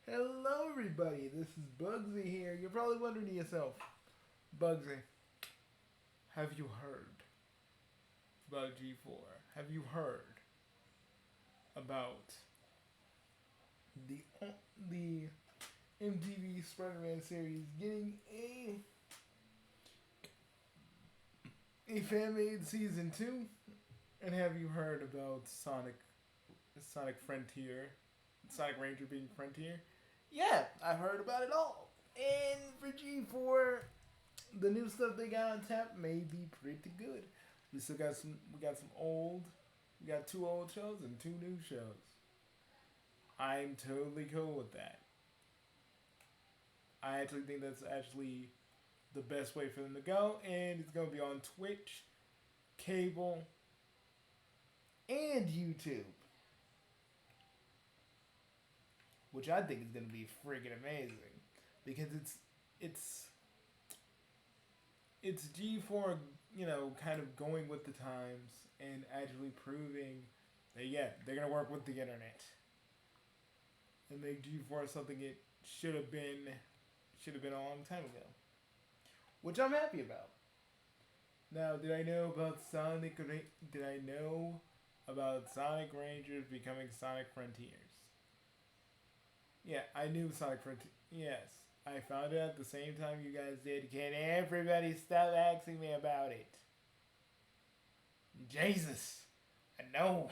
Hello, everybody. This is Bugsy here. You're probably wondering to yourself, Bugsy, have you heard about G4? Have you heard about the the MTV Spider-Man series getting a fan-made season 2? And have you heard about Sonic Frontier, Sonic Ranger being Frontier? Yeah, I've heard about it all. And for G4, the new stuff they got on tap may be pretty good. We still got some. We got some old. We got 2 old shows and 2 new shows. I'm totally cool with that. I actually think that's actually the best way for them to go, and it's gonna be on Twitch, cable, and YouTube, which I think is gonna be freaking amazing because it's it's G4, kind of going with the times and actually proving that yeah, they're gonna work with the internet and make G4 something it should have been a long time ago, which I'm happy about. Now, did I know about Did I know about Sonic Rangers becoming Sonic Frontiers? Yeah, I knew Sonic Frontier. Yes, I found it at the same time you guys did. Can everybody stop asking me about it? Jesus, I know.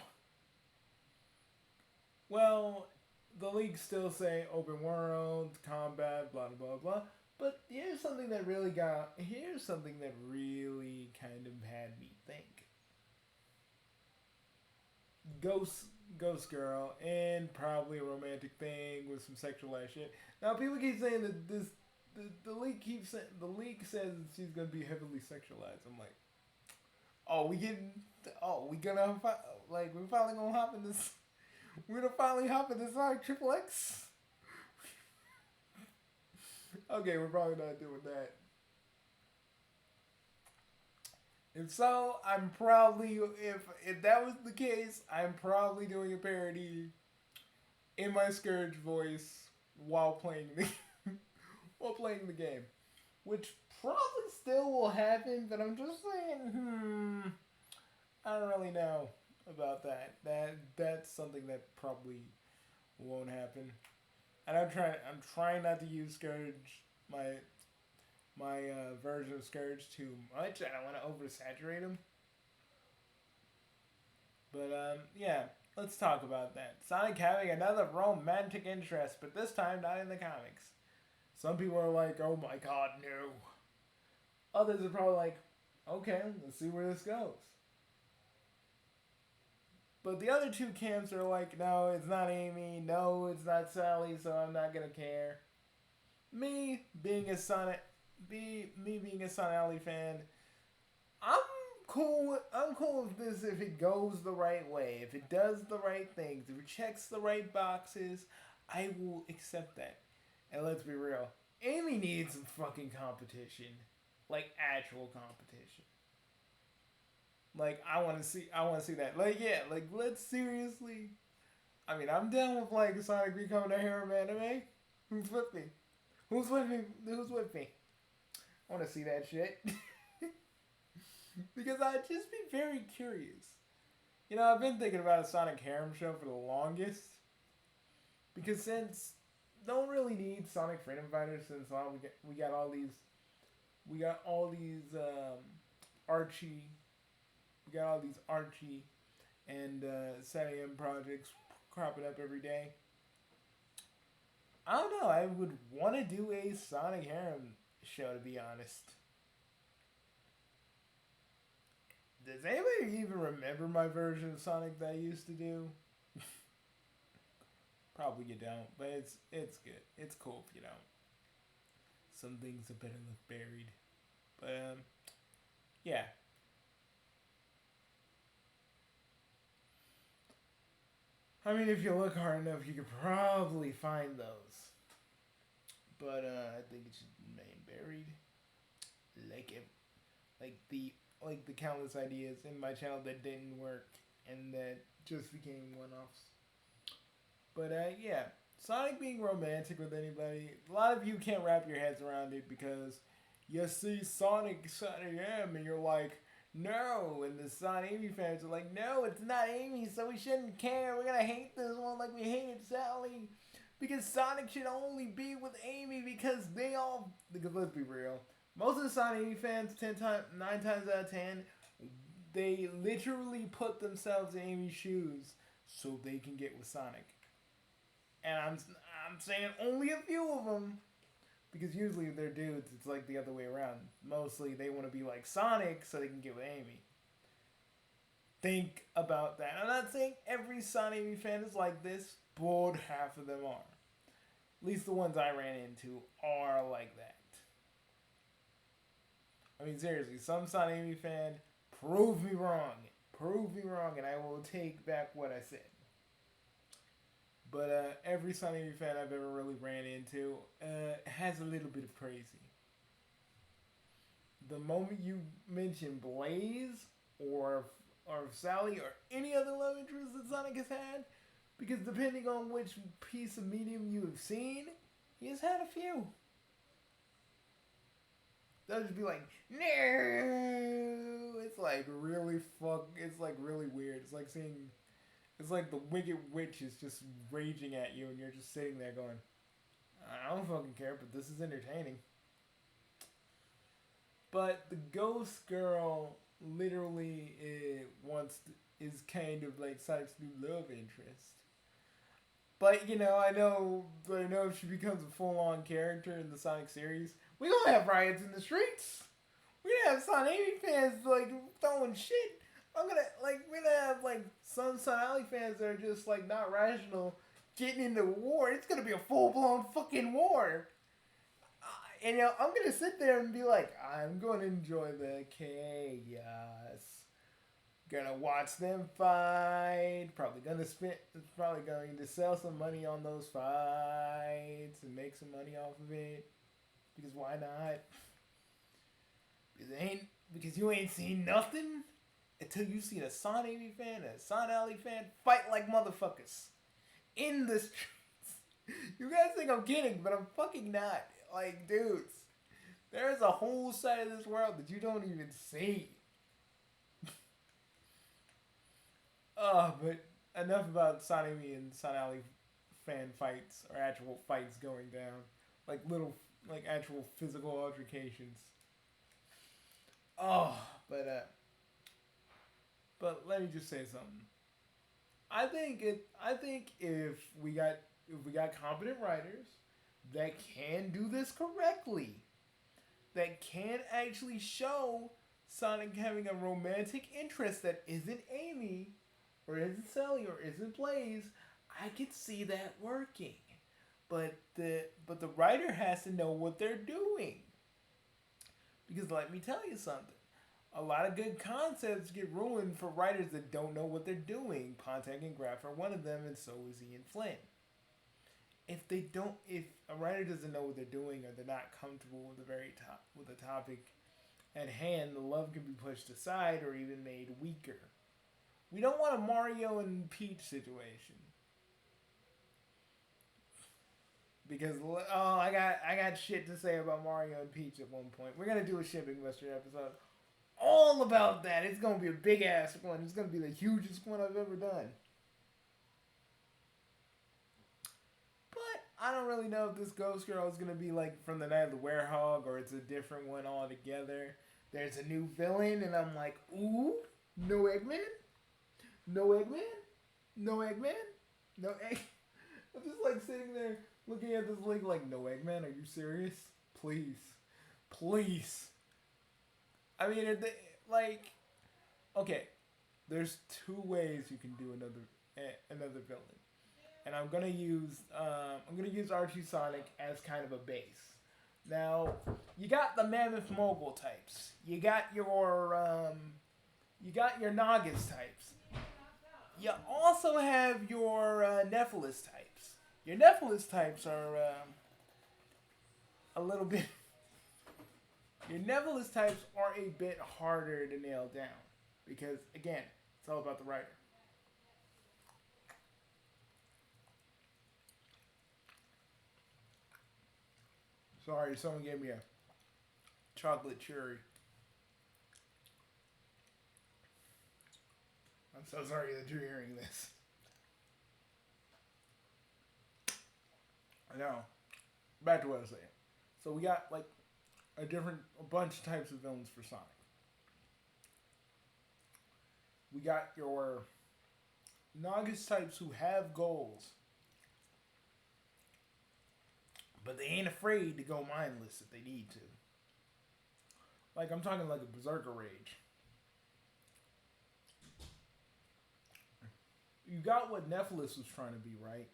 Well, the leaks still say open world, combat, blah blah blah. But here's something that really kind of had me think. Ghost Ghost Girl and probably a romantic thing with some sexualized shit. Now people keep saying that the leak says she's gonna be heavily sexualized. I'm like, oh we gonna we're finally gonna hop in this. We're gonna finally hop in this Sonic Triple X. Okay, we're probably not doing that. If so, if that was the case, I'm probably doing a parody in my Scourge voice while playing the while playing the game, which probably still will happen. But I'm just saying, I don't really know about that. That's something that probably won't happen. And I'm trying not to use Scourge my version of Scourge too much. I don't want to oversaturate him. But yeah, let's talk about that. Sonic having another romantic interest, but this time not in the comics. Some people are like, "Oh my God, no." Others are probably like, "Okay, let's see where this goes." But the other two camps are like, "No, it's not Amy. No, it's not Sally. So I'm not gonna care." Me being a Sonic, me being a Sonic Alley fan, I'm I'm cool with this if it goes the right way, if it does the right things, if it checks the right boxes, I will accept that. And let's be real, Amy needs some fucking competition, like actual competition. Like I want to see that. Like yeah, like let's seriously. I mean, I'm down with like Sonic becoming a harem anime. Who's with me? Who's with me? Who's with me? I want to see that shit. Because I'd just be very curious. I've been thinking about a Sonic Harem show for the longest. Because since don't really need Sonic Freedom Fighters since we got all these Archie we got all these Archie and SATM projects cropping up every day. I don't know. I would want to do a Sonic Harem show, to be honest. Does anybody even remember my version of Sonic that I used to do? Probably you don't, but it's good. It's cool if you don't. Some things are better left buried. But yeah. I mean, if you look hard enough, you could probably find those. But I think it should remain buried. Like it, like the countless ideas in my channel that didn't work and that just became one-offs. But yeah, Sonic being romantic with anybody, a lot of you can't wrap your heads around it because you see Sonic M and you're like, no, and the Sonic Amy fans are like, no, it's not Amy, so we shouldn't care. We're gonna hate this one like we hated Sally. Because Sonic should only be with Amy because they all. Because let's be real, most of the Sonic Amy fans, 9 times out of 10, they literally put themselves in Amy's shoes so they can get with Sonic. And I'm saying only a few of them, because usually if they're dudes, it's like the other way around. Mostly they want to be like Sonic so they can get with Amy. Think about that. I'm not saying every Sonic Amy fan is like this, but half of them are. At least the ones I ran into are like that. I mean, seriously, some Sonic Amy fan, prove me wrong. Prove me wrong, and I will take back what I said. But every Sonic Amy fan I've ever really ran into has a little bit of crazy. The moment you mention Blaze or Sally or any other love interest that Sonic has had, because depending on which piece of medium you have seen, he has had a few. They'll just be like, no. It's like really It's like really weird. It's like seeing. It's like the Wicked Witch is just raging at you, and you're just sitting there going, I don't fucking care, but this is entertaining. But the Ghost Girl literally is kind of like Sonic's new love interest. But I know if she becomes a full-on character in the Sonic series, we gonna have riots in the streets. We gonna have Sonic Amy fans like throwing shit. We're gonna have like some Sonic Alley fans that are just like not rational, getting into war. It's gonna be a full-blown fucking war. And I'm gonna sit there and be like, I'm gonna enjoy the chaos. Gonna watch them fight. Probably going to sell some money on those fights and make some money off of it. Because why not? Because you ain't seen nothing until you seen a Sonic Amy fan and a Sonic Alley fan fight like motherfuckers in the streets. You guys think I'm kidding, but I'm fucking not. Like, dudes, there's a whole side of this world that you don't even see. But enough about Sonic Amy and Sonic Alley fan fights or actual fights going down, like actual physical altercations. But let me just say something. I think if we got competent writers that can do this correctly, that can actually show Sonic having a romantic interest that isn't Amy, or isn't Sally, or isn't Blaze, I could see that working. But the writer has to know what they're doing. Because let me tell you something. A lot of good concepts get ruined for writers that don't know what they're doing. Pontek and Graff are one of them, and so is Ian Flynn. If a writer doesn't know what they're doing, or they're not comfortable with the topic at hand, the love can be pushed aside or even made weaker. We don't want a Mario and Peach situation. Because I got shit to say about Mario and Peach at one point. We're gonna do a shipping Buster episode all about that. It's gonna be a big ass one. It's gonna be the hugest one I've ever done. But I don't really know if this Ghost Girl is gonna be like from the Night of the Werehog, or it's a different one altogether. There's a new villain, and I'm like, ooh, no Eggman, no Eggman, no Eggman, no Egg. I'm just like sitting there looking at this link like, no Eggman, are you serious? Please. I mean, okay, there's two ways you can do another villain, and I'm gonna use Archie Sonic as kind of a base. Now, you got the Mammoth Mogul types. You got your Nagas types. You also have your Nephilis types. Your Nephilis types are a little bit. Your Nephilis types are a bit harder to nail down because, again, it's all about the writer. Sorry, someone gave me a chocolate cherry. I'm so sorry that you're hearing this. I know. Back to what I was saying. So we got like a bunch of types of villains for Sonic. We got your Nagas types who have goals, but they ain't afraid to go mindless if they need to. Like, I'm talking like a Berserker Rage. You got what Nephilis was trying to be, right?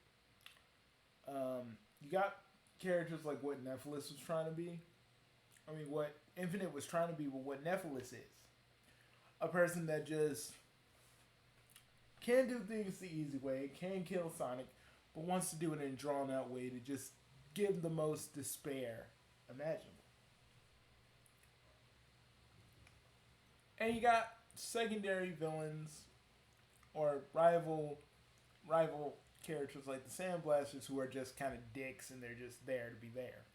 You got characters like what Nephilis was trying to be. I mean, what Infinite was trying to be, but what Nephilis is. A person that just can do things the easy way, can kill Sonic, but wants to do it in a drawn out way to just give the most despair imaginable. And you got secondary villains or rival characters like the Sandblasters who are just kind of dicks and they're just there to be there.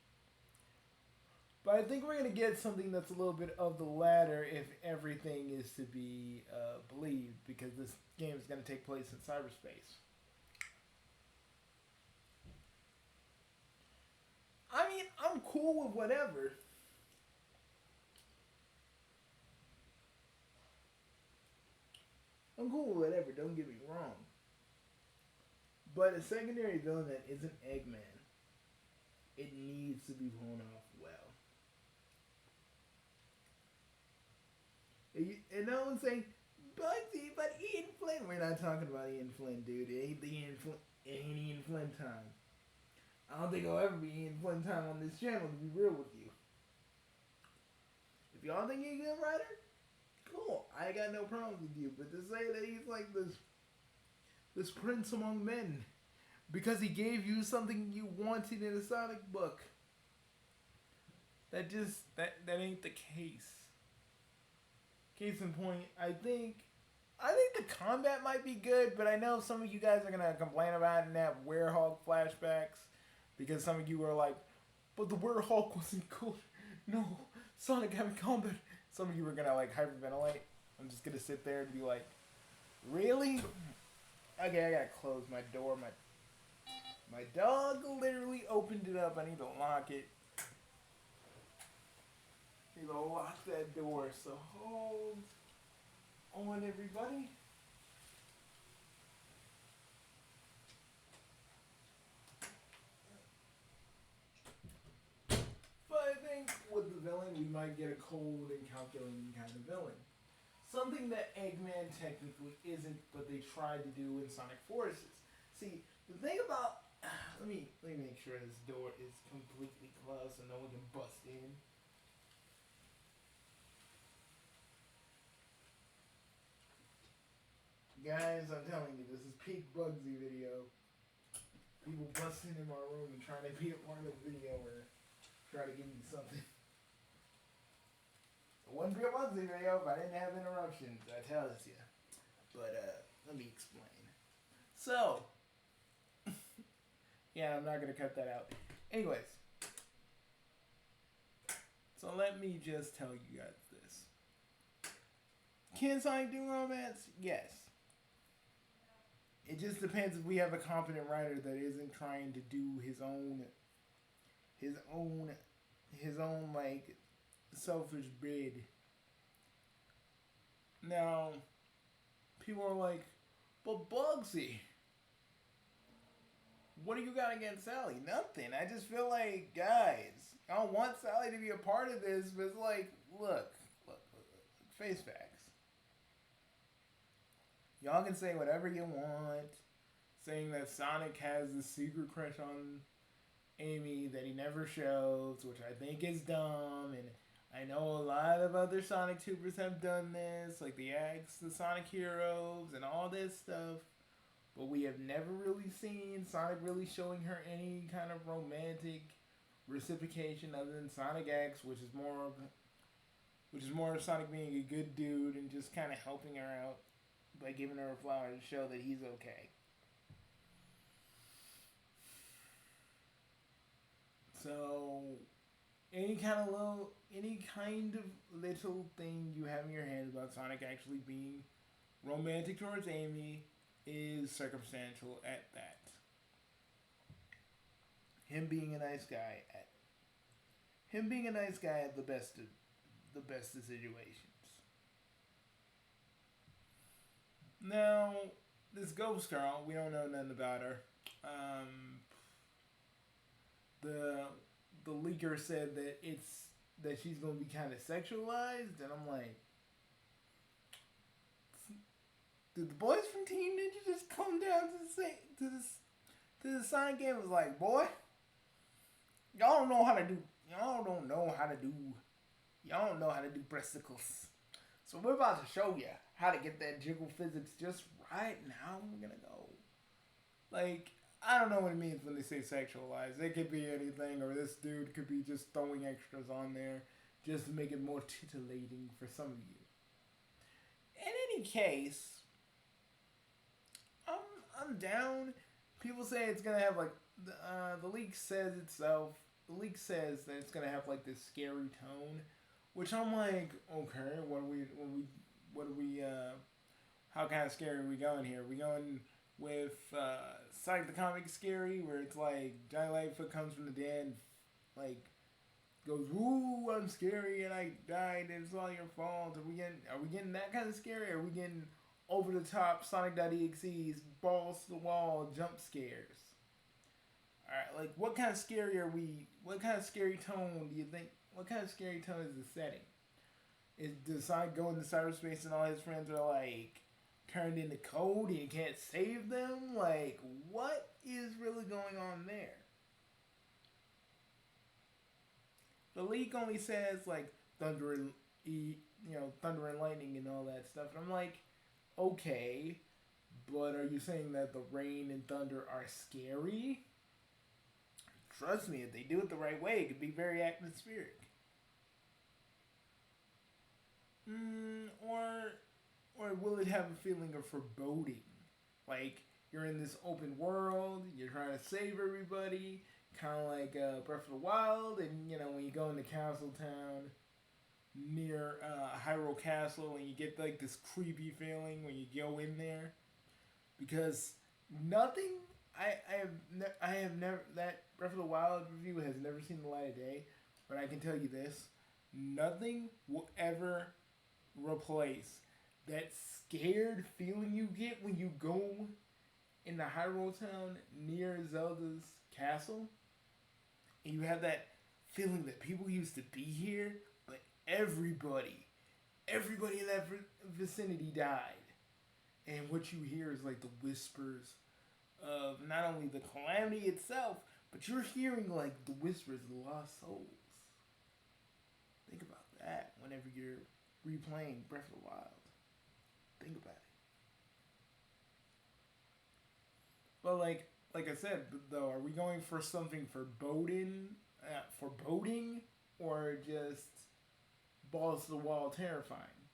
But I think we're going to get something that's a little bit of the latter if everything is to be believed, because this game is going to take place in cyberspace. I mean, I'm cool with whatever. I'm cool with whatever, don't get me wrong. But a secondary villain that isn't Eggman, it needs to be pulled off well. And no one's saying, Bugsy, but Ian Flynn. We're not talking about Ian Flynn, dude. It ain't Ian Flynn time. I don't think I'll ever be Ian Flynn time on this channel, to be real with you. If y'all think he's a good writer, cool. I got no problems with you. But to say that he's like this prince among men because he gave you something you wanted in a Sonic book, that ain't the case. Case in point, I think the combat might be good, but I know some of you guys are gonna complain about it and have Werehog flashbacks because some of you are like, but the Werehog wasn't cool. No, Sonic having combat. Some of you are gonna like hyperventilate. I'm just gonna sit there and be like, really? Okay, I gotta close my door. My dog literally opened it up. I need to lock it. You know, lock that door, so hold on, everybody. But I think with the villain, we might get a cold and calculating kind of villain. Something that Eggman technically isn't, but they tried to do in Sonic Forces. See, the thing about... Let me make sure this door is completely closed so no one can bust in. Guys, I'm telling you, this is peak Bugsy video. People busting in my room and trying to be a part of the video or try to give me something. It wouldn't be a Bugsy video if I didn't have interruptions, I tell you. But, let me explain. So, yeah, I'm not going to cut that out. Anyways, so let me just tell you guys this. Can Sonic do romance? Yes. It just depends if we have a competent writer that isn't trying to do his own like selfish bid. Now, people are like, but Bugsy, what do you got against Sally? Nothing. I just feel like, guys, I don't want Sally to be a part of this, but it's like, look, face facts. Y'all can say whatever you want, saying that Sonic has this secret crush on Amy that he never shows, which I think is dumb, and I know a lot of other Sonic Tubers have done this, like the Sonic Heroes and all this stuff, but we have never really seen Sonic really showing her any kind of romantic reciprocation other than Sonic X, which is more of Sonic being a good dude and just kind of helping her out by giving her a flower to show that he's okay. So, any kind of little thing you have in your head about Sonic actually being romantic towards Amy is circumstantial at that. Him being a nice guy at him being a nice guy at the best of situations. Now, this ghost girl, we don't know nothing about her. Um, the the leaker said that she's gonna be kind of sexualized, and I'm like, did the boys from Team Ninja just come down to the to the Sonic game? Was like, boy, y'all don't know how to do. Y'all don't know how to do. Y'all don't know how to do breasticles. So we're about to show you how to get that jiggle physics just right now. We're gonna go. Like, I don't know what it means when they say sexualized. It could be anything, or this dude could be just throwing extras on there just to make it more titillating for some of you. In any case, I'm down. People say it's gonna have like the leak says itself. The leak says that it's gonna have like this scary tone, which I'm like, okay, what are we how kind of scary are we going here? Are we going with Sonic the Comic scary, where it's like Johnny Lightfoot comes from the dead, like goes, "Ooh, I'm scary and I died and it's all your fault." Are we getting that kind of scary? Or are we getting over the top Sonic.exe's balls to the wall jump scares? Alright, like what kind of scary are we? What kind of scary tone do you think? What kind of scary tone is the setting? Does Sonic go into cyberspace and all his friends are like turned into cold and you can't save them? Like, what is really going on there? The leak only says like thunder and thunder and lightning and all that stuff. And I'm like, okay, but are you saying that the rain and thunder are scary? Trust me, if they do it the right way, it could be very atmospheric. Or will it have a feeling of foreboding? Like you're in this open world, you're trying to save everybody, kind of like Breath of the Wild, and when you go into Castle Town near Hyrule Castle, and you get like this creepy feeling when you go in there, because nothing. I have never that Breath of the Wild review has never seen the light of day, but I can tell you this: nothing will ever replace that scared feeling you get when you go in the Hyrule Town near Zelda's castle, and you have that feeling that people used to be here, but everybody in that vicinity died, and what you hear is like the whispers of not only the calamity itself, but you're hearing like the whispers of the lost souls. Think about that whenever you're replaying Breath of the Wild. Think about it. But like I said, though, are we going for something foreboding, or just balls to the wall terrifying?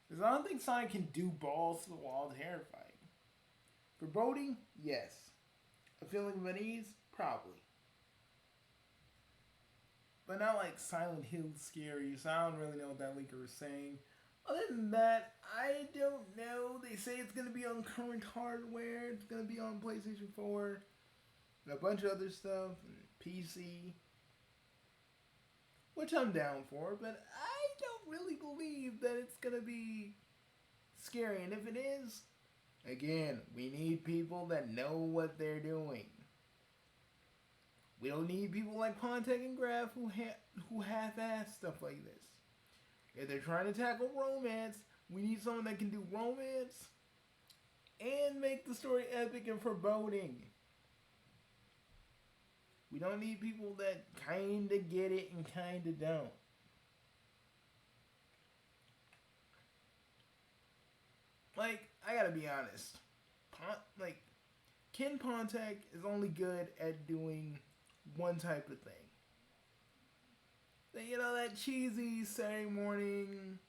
Because I don't think Sonic can do balls to the wall terrifying. Foreboding, yes. A feeling of unease, probably. But not like Silent Hill scary, so I don't really know what that leaker was saying. Other than that, I don't know. They say it's going to be on current hardware. It's going to be on PlayStation 4. And a bunch of other stuff. And PC. Which I'm down for. But I don't really believe that it's going to be scary. And if it is, again, we need people that know what they're doing. We don't need people like Pontek and Graf who half-ass stuff like this. If they're trying to tackle romance, we need someone that can do romance and make the story epic and foreboding. We don't need people that kinda get it and kinda don't. Like, I gotta be honest. Ken Pontek is only good at doing one type of thing. That cheesy Saturday morning,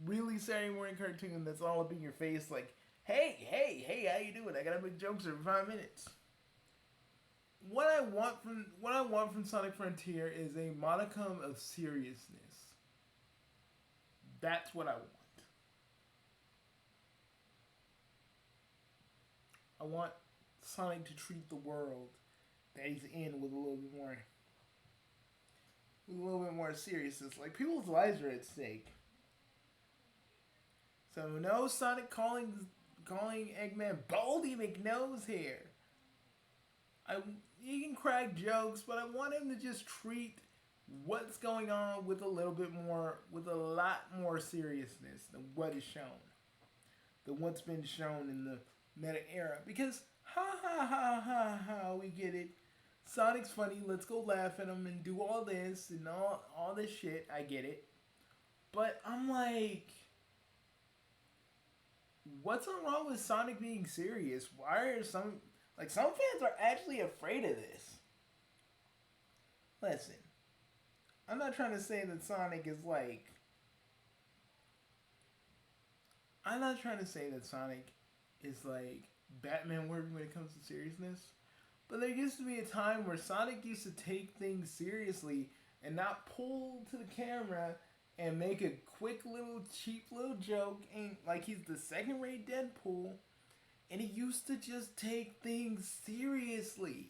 really Saturday morning cartoon that's all up in your face, like, hey, how you doing? I gotta make jokes every 5 minutes. what I want from Sonic Frontier is a modicum of seriousness. That's what I want. I want Sonic to treat the world that he's in with a little bit more seriousness. Like people's lives are at stake. So no Sonic calling Eggman Baldy McNose here. I He can crack jokes, but I want him to just treat what's going on with a lot more seriousness than what is shown, than what's been shown in the meta era. Because ha, we get it. Sonic's funny. Let's go laugh at him and do all this and all this shit. I get it, but I'm like, what's wrong with Sonic being serious? Why are some fans are actually afraid of this? Listen, I'm not trying to say that Sonic is like. I'm not trying to say that Sonic is like Batman worthy when it comes to seriousness. But there used to be a time where Sonic used to take things seriously and not pull to the camera and make a quick little cheap little joke and like he's the second rate Deadpool, and he used to just take things seriously.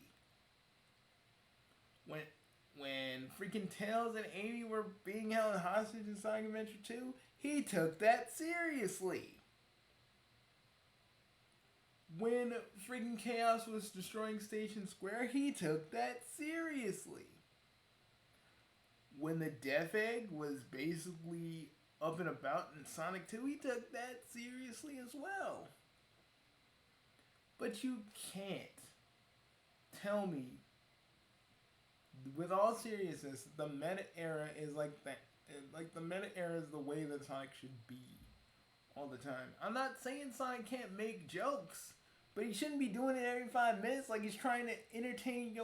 When freaking Tails and Amy were being held hostage in Sonic Adventure 2, he took that seriously. When freaking Chaos was destroying Station Square, he took that seriously. When the Death Egg was basically up and about in Sonic 2, he took that seriously as well. But you can't tell me, with all seriousness, the meta era is like that. Like the meta era is the way that Sonic should be all the time. I'm not saying Sonic can't make jokes, but he shouldn't be doing it every 5 minutes like he's trying to entertain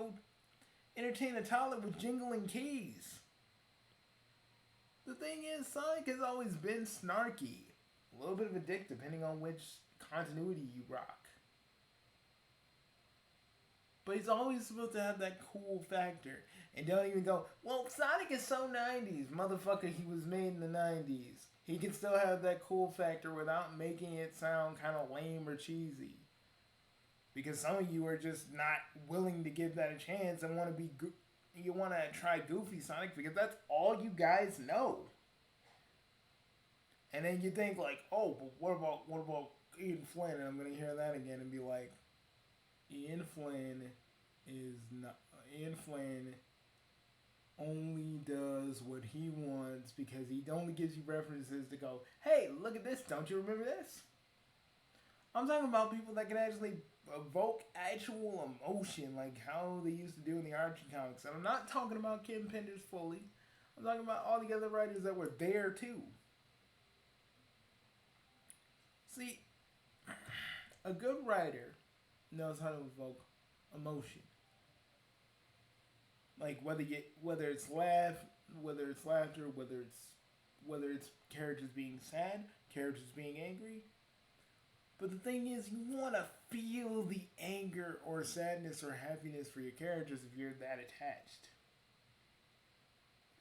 a toddler with jingling keys. The thing is, Sonic has always been snarky. A little bit of a dick depending on which continuity you rock. But he's always supposed to have that cool factor. And don't even go, well, Sonic is so 90s. Motherfucker, he was made in the 90s. He can still have that cool factor without making it sound kind of lame or cheesy. Because some of you are just not willing to give that a chance and want to be you want to try goofy Sonic because that's all you guys know. And then you think like, oh, but what about Ian Flynn? And I'm gonna hear that again and be like, Ian Flynn only does what he wants because he only gives you references to go, hey, look at this, don't you remember this? I'm talking about people that can actually evoke actual emotion like how they used to do in the Archie comics. And I'm not talking about Kim Penders fully. I'm talking about all the other writers that were there too. See, a good writer knows how to evoke emotion. Like whether it's laughter, whether it's characters being sad, characters being angry. But the thing is, you want to feel the anger or sadness or happiness for your characters if you're that attached.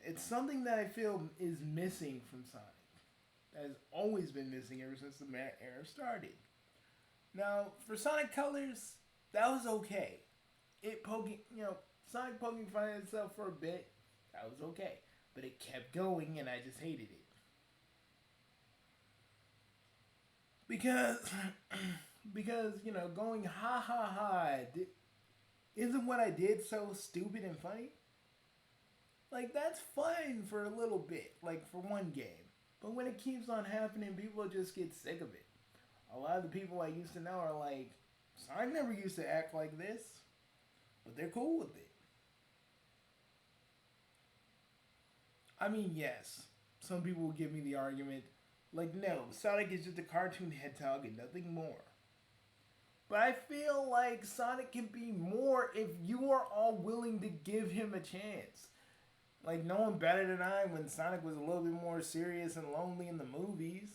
It's something that I feel is missing from Sonic. That has always been missing ever since the Meta era started. Now, for Sonic Colors, that was okay. Sonic poking fun at itself for a bit, that was okay. But it kept going and I just hated it. Because, going ha, isn't what I did so stupid and funny? Like, that's fine for a little bit, like for one game. But when it keeps on happening, people just get sick of it. A lot of the people I used to know are like, Sonic never used to act like this. But they're cool with it. I mean, yes, some people will give me the argument, like, no, Sonic is just a cartoon hedgehog and nothing more. But I feel like Sonic can be more if you are all willing to give him a chance. Like, no one batted an eye when Sonic was a little bit more serious and lonely in the movies.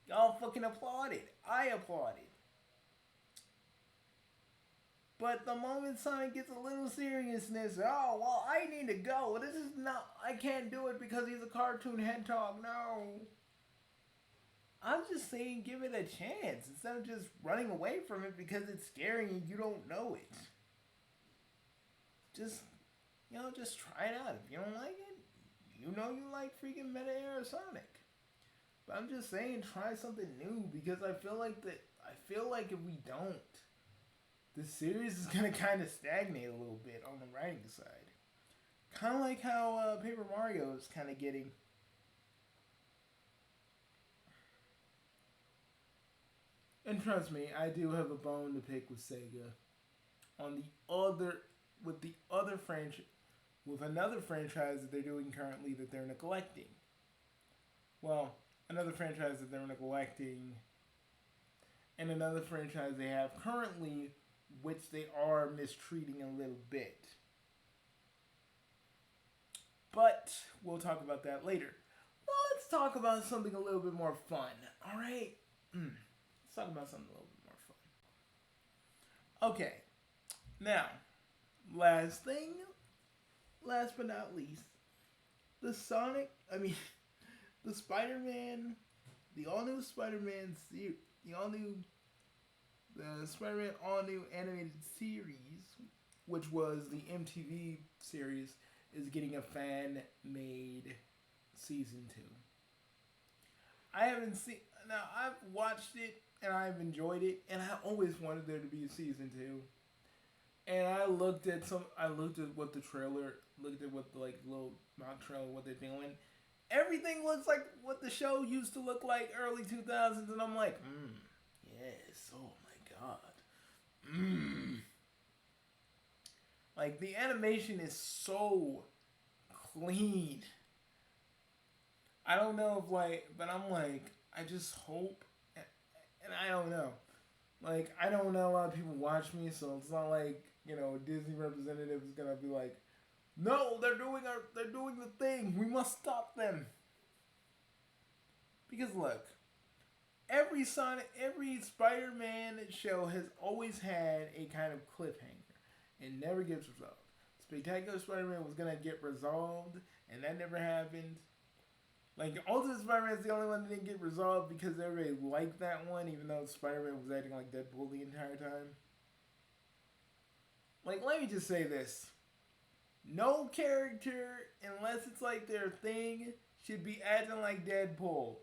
Y'all fucking applauded. I applauded. But the moment Sonic gets a little seriousness, oh, well, I need to go. This is not, I can't do it because he's a cartoon hedgehog. No. I'm just saying give it a chance instead of just running away from it because it's scary and you don't know it. Just, just try it out. If you don't like it, you like freaking Meta Era Sonic. But I'm just saying try something new because I feel like if we don't, the series is gonna kind of stagnate a little bit on the writing side. Kind of like how Paper Mario is kind of getting. And trust me, I do have a bone to pick with Sega. On the other, with the other franchise, with another franchise that they're doing currently that they're neglecting. Well, another franchise that they're neglecting, and another franchise they have currently, which they are mistreating a little bit. But we'll talk about that later. Well, let's talk about something a little bit more fun. All right. Let's talk about something a little bit more fun. Okay. Now, last but not least, the Spider-Man, the all-new Spider-Man series, the Spider-Man all-new animated series, which was the MTV series, is getting a fan-made season 2. I haven't seen. Now I've watched it and I've enjoyed it, and I always wanted there to be a season 2. And I looked at what the trailer, looked at what the little mock trailer, what they're doing. Everything looks like what the show used to look like early 2000s, and I'm like, yes, oh my god. Like, the animation is so clean. I don't know if, but I'm like, I just hope, and I don't know. Like, I don't know a lot of people watch me, so it's not like, a Disney representative is gonna be like, no, they're doing the thing. We must stop them. Because look, every Spider-Man show has always had a kind of cliffhanger. It never gets resolved. Spectacular Spider-Man was gonna get resolved, and that never happened. Like, Ultimate Spider-Man is the only one that didn't get resolved because everybody liked that one, even though Spider-Man was acting like Deadpool the entire time. Like, let me just say this. No character, unless it's like their thing, should be acting like Deadpool.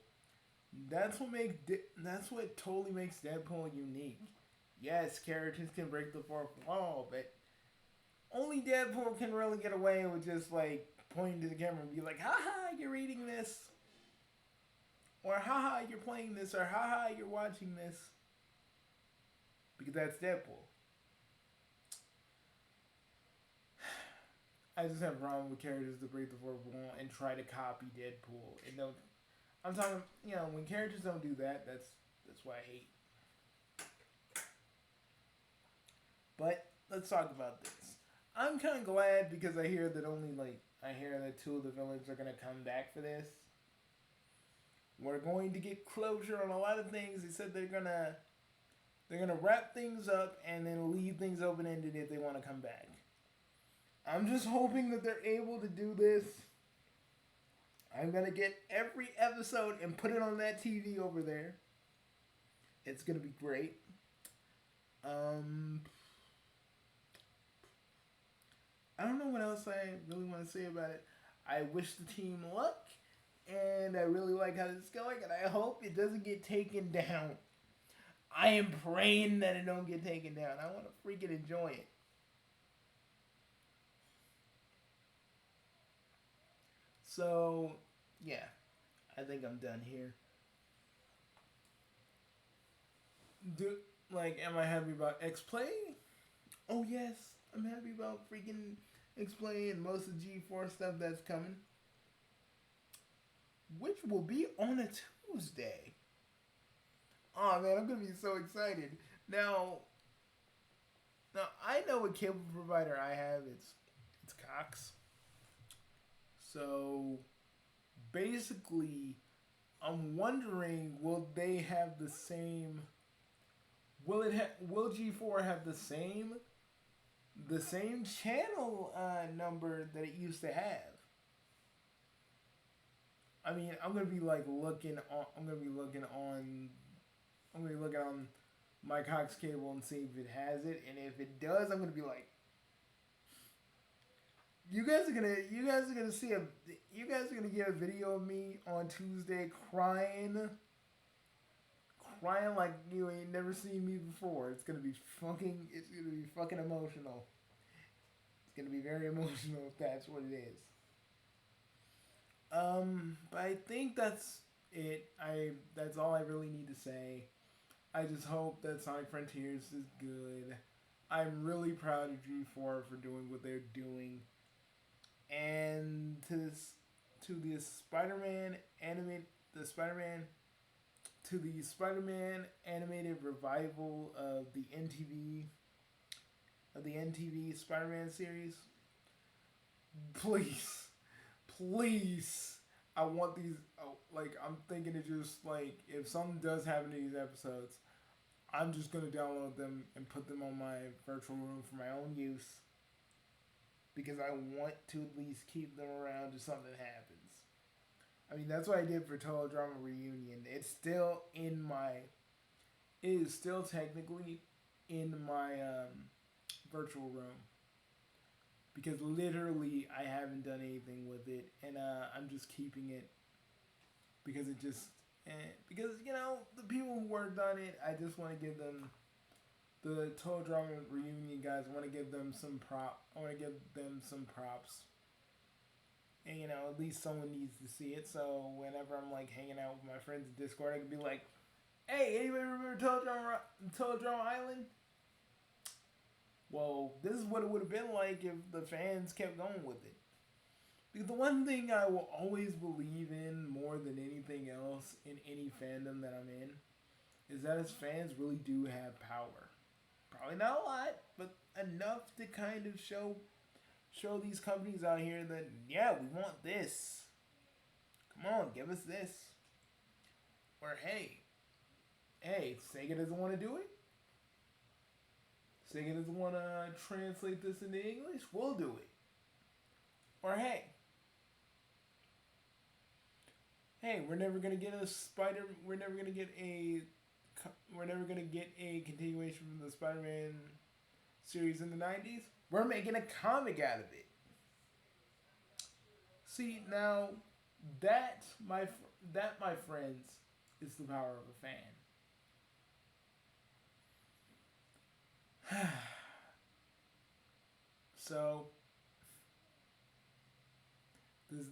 That's what totally makes Deadpool unique. Yes, characters can break the fourth wall, but only Deadpool can really get away with just pointing to the camera and be like, haha, you're reading this. Or haha, you're playing this. Or haha, you're watching this. Because that's Deadpool. I just have a problem with characters that break the fourth wall and try to copy Deadpool. And don't. I'm talking, when characters don't do that, that's what I hate. But let's talk about this. I'm kind of glad because I hear that two of the villains are gonna come back for this. We're going to get closure on a lot of things. They said they're gonna wrap things up and then leave things open-ended if they want to come back. I'm just hoping that they're able to do this. I'm going to get every episode and put it on that TV over there. It's going to be great. I don't know what else I really want to say about it. I wish the team luck, and I really like how this is going, and I hope it doesn't get taken down. I am praying that it don't get taken down. I want to freaking enjoy it. So, yeah, I think I'm done here. Am I happy about X-Play? Oh, yes, I'm happy about freaking X-Play and most of the G4 stuff that's coming. Which will be on a Tuesday. Oh, man, I'm going to be so excited. Now, I know what cable provider I have. It's Cox. So, basically, I'm wondering, will they have the same... Will G4 have the same the same channel number that it used to have. I mean, I'm gonna be like looking on. I'm gonna be looking on. I'm gonna be looking on my Cox cable and see if it has it, and if it does, I'm gonna be like, you guys are gonna see a, you guys are gonna get a video of me on Tuesday crying like you ain't never seen me before. It's gonna be fucking emotional. It's gonna be very emotional if that's what it is. But I think that's it. That's all I really need to say. I just hope that Sonic Frontiers is good. I'm really proud of G4 for doing what they're doing, and to the Spider-Man animated the Spider-Man to the Spider-Man animated revival of the NTV Spider-Man series. Please, please, I want these. Oh, like I'm thinking it just like if something does happen to these episodes, I'm just gonna download them and put them on my virtual room for my own use because I want to at least keep them around if something happens. I mean, that's what I did for Total Drama Reunion. It is still technically in my virtual room because literally I haven't done anything with it, and I'm just keeping it because it just because the people who worked on it, I just want to give them the Total Drama Reunion guys. I want to give them some I want to give them some props. And at least someone needs to see it. So whenever I'm like hanging out with my friends in Discord, I can be like, "Hey, anybody remember Total Drama Island?" Well, this is what it would have been like if the fans kept going with it. Because the one thing I will always believe in more than anything else in any fandom that I'm in is that its fans really do have power. Probably not a lot, but enough to kind of show these companies out here that yeah, we want this. Come on, give us this. Or hey, Sega doesn't want to do it. Sega doesn't want to translate this into English. We'll do it. Or hey, we're never gonna get a Spider. We're never gonna get a continuation from the Spider-Man series in the '90s. We're making a comic out of it. See now, that my friends is the power of a fan. So this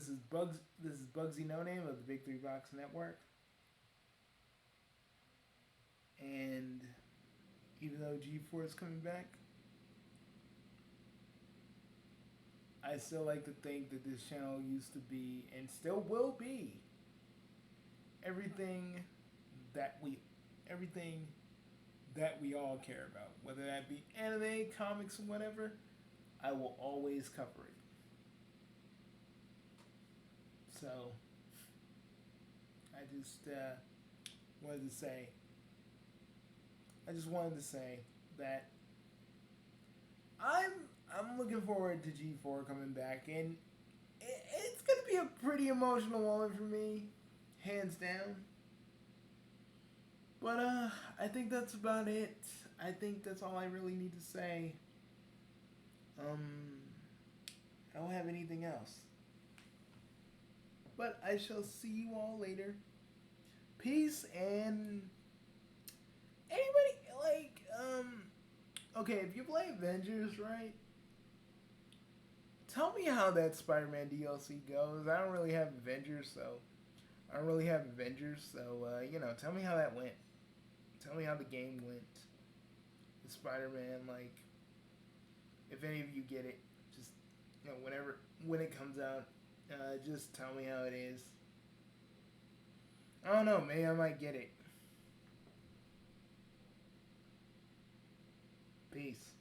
is Bugsy No Name of the Big Three Box Network, and even though G4 is coming back, I still like to think that this channel used to be and still will be everything that we all care about, whether that be anime, comics, and whatever. I will always cover it. So I just wanted to say. I just wanted to say that I'm looking forward to G4 coming back, and it's gonna be a pretty emotional moment for me, hands down. But I think that's about it. I think that's all I really need to say. I don't have anything else. But I shall see you all later. Peace, and anybody okay, if you play Avengers, right? Tell me how that Spider-Man DLC goes. I don't really have Avengers, so tell me how that went. Tell me how the game went. The Spider-Man, if any of you get it, just when it comes out, just tell me how it is. I don't know, maybe I might get it. Peace.